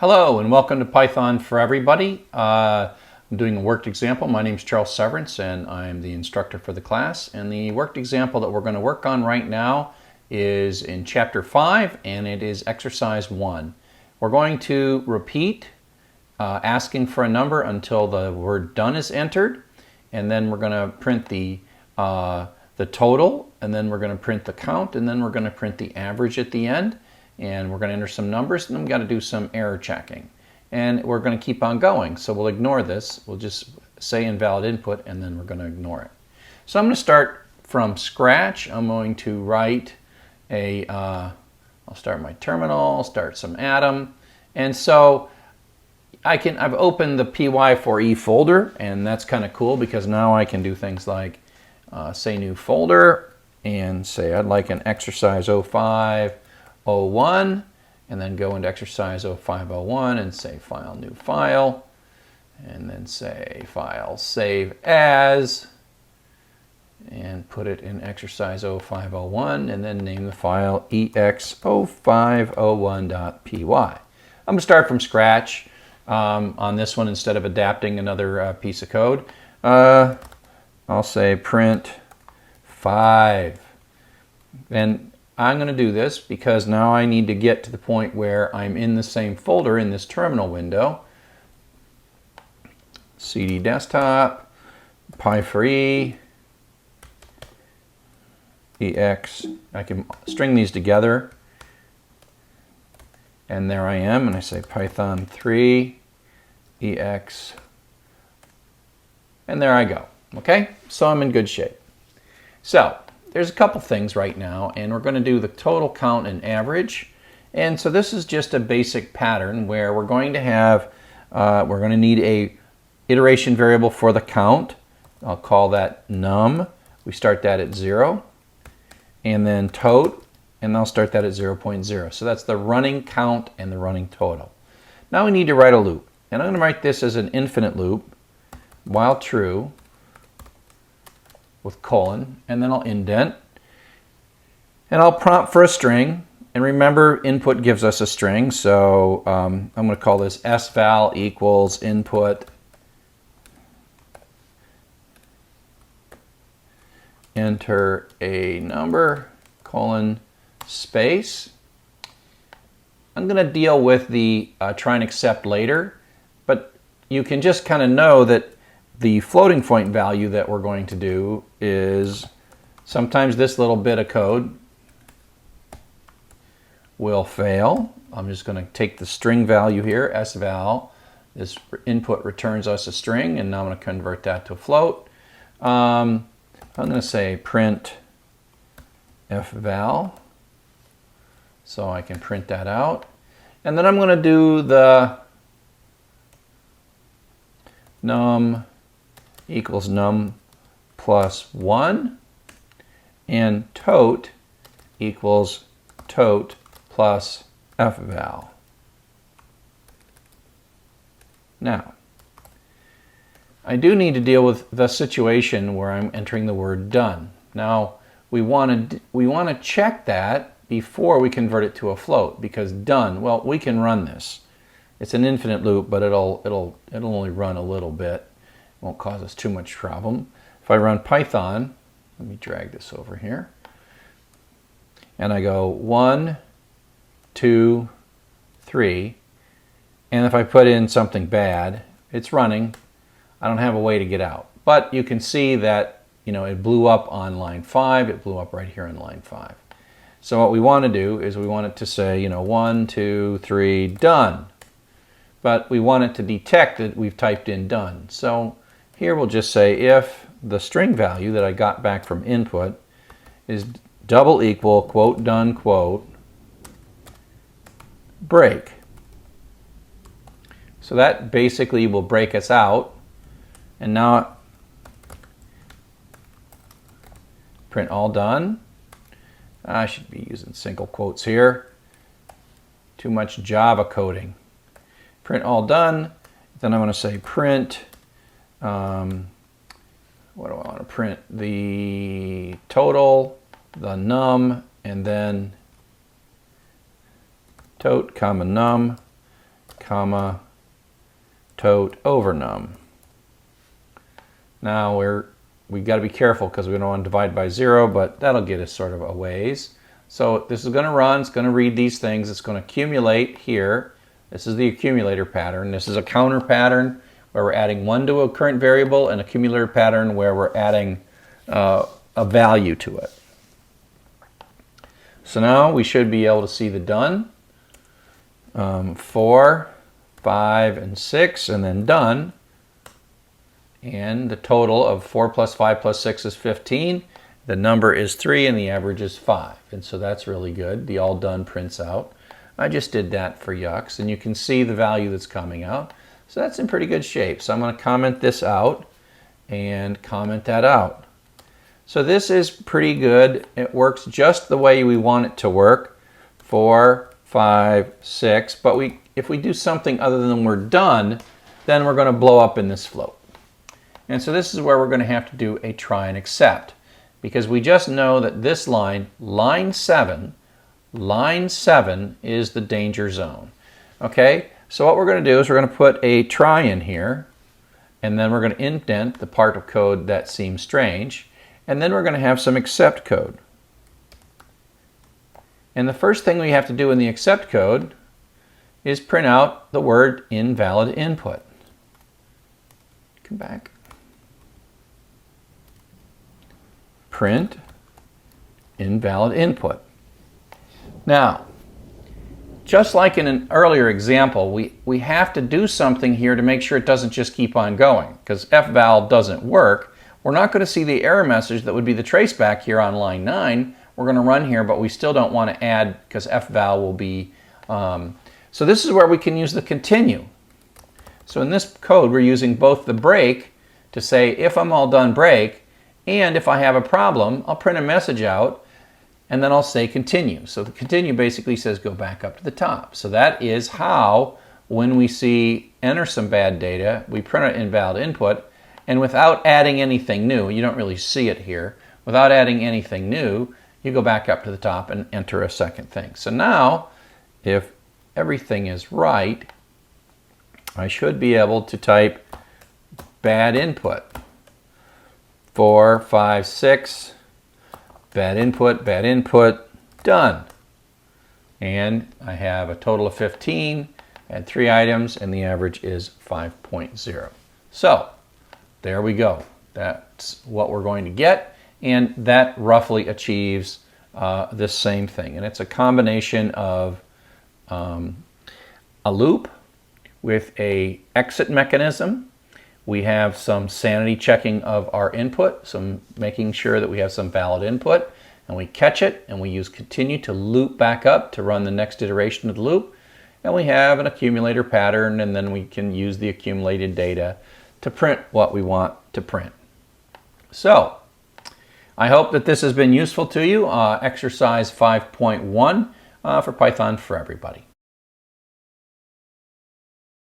Hello and welcome to Python for Everybody. I'm doing a worked example. My name is Charles Severance and I'm the instructor for the class. And the worked example that we're going to work on right now is in Chapter 5 and it is Exercise 1. We're going to repeat asking for a number until the word done is entered. And then we're going to print the total, and then we're going to print the count, and then we're going to print the average at the end. And we're going to enter some numbers, and then we've got to do some error checking. And we're going to keep on going, so we'll ignore this. We'll just say invalid input, and then we're going to ignore it. So I'm going to start from scratch. I'm going to write I'll start my terminal, start some Atom. And so I've opened the py4e folder, and that's kind of cool because now I can do things like say new folder, and say I'd like an exercise 0501, and then go into exercise 0501 and say file, new file, and then say file, save as, and put it in exercise 0501, and then name the file ex0501.py. I'm going to start from scratch on this one instead of adapting another piece of code. I'll say print 5. And I'm going to do this because now I need to get to the point where I'm in the same folder in this terminal window. CD desktop, py4e, ex. I can string these together. And there I am, and I say Python 3, ex, and there I go. Okay, so I'm in good shape. So there's a couple things right now, and we're going to do the total, count, and average. And so this is just a basic pattern where we're going to have, we're going to need a iteration variable for the count. I'll call that num. We start that at 0. And then tot, and I'll start that at 0.0. So that's the running count and the running total. Now we need to write a loop. And I'm going to write this as an infinite loop, while true, with colon, and then I'll indent. And I'll prompt for a string. And remember, input gives us a string, so I'm going to call this sval equals input enter a number, colon, space. I'm going to deal with the try and accept later, but you can just kind of know that the floating point value that we're going to do is sometimes this little bit of code will fail. I'm just going to take the string value here, sval. This input returns us a string, and now I'm going to convert that to a float. I'm going to say print fval, so I can print that out. And then I'm going to do the num equals num plus 1, and tot equals tot plus fval. Now, I do need to deal with the situation where I'm entering the word done. Now, we want to check that before we convert it to a float, because done, well, we can run this. It's an infinite loop, but it'll only run a little bit. It won't cause us too much problem. If I run Python, let me drag this over here, and I go 1, 2, 3, and if I put in something bad, it's running. I don't have a way to get out. But you can see that, you know, it blew up on line 5. It blew up right here on line 5. So what we want to do is we want it to say, you know, 1, 2, 3, done. But we want it to detect that we've typed in done. So here we'll just say if the string value that I got back from input is double equal, quote, done, quote, break. So that basically will break us out. And now print all done. I should be using single quotes here. Too much Java coding. Print all done. Then I'm going to say print, what do I want to print? The total, the num, and then tot, comma num, comma, tote over num. Now we've got to be careful because we don't want to divide by 0, but that'll get us sort of a ways. So this is going to run, it's going to read these things, it's going to accumulate here. This is the accumulator pattern. This is a counter pattern where we're adding 1 to a current variable, and accumulator pattern where we're adding a value to it. So now we should be able to see the done. 4, 5, and 6, and then done. And the total of 4 plus 5 plus 6 is 15. The number is 3 and the average is 5. And so that's really good. The all done prints out. I just did that for yucks, and you can see the value that's coming out. So that's in pretty good shape. So I'm going to comment this out and comment that out. So this is pretty good. It works just the way we want it to work. 4, 5, 6. But if we do something other than we're done, then we're going to blow up in this float. And so this is where we're going to have to do a try and except, because we just know that this line, line 7 is the danger zone. Okay, so what we're going to do is we're going to put a try in here, and then we're going to indent the part of code that seems strange, and then we're going to have some except code. And the first thing we have to do in the except code is print out the word invalid input. Come back. Print invalid input. Now, just like in an earlier example, we have to do something here to make sure it doesn't just keep on going, because fval doesn't work. We're not going to see the error message that would be the traceback here on line 9. We're going to run here, but we still don't want to add because fval will be... so this is where we can use the continue. So in this code, we're using both the break to say if I'm all done break, and if I have a problem, I'll print a message out, and then I'll say continue. So the continue basically says go back up to the top. So that is how, when we see enter some bad data, we print an invalid input, and without adding anything new, you don't really see it here, without adding anything new, you go back up to the top and enter a second thing. So now, if everything is right, I should be able to type bad input. 4, 5, 6, bad input, done. And I have a total of 15, add 3 items, and the average is 5.0. So, there we go. That's what we're going to get, and that roughly achieves this same thing. And it's a combination of a loop with a exit mechanism. We have some sanity checking of our input, some making sure that we have some valid input, and we catch it, and we use continue to loop back up to run the next iteration of the loop. And we have an accumulator pattern, and then we can use the accumulated data to print what we want to print. So, I hope that this has been useful to you. Exercise 5.1 for Python for Everybody.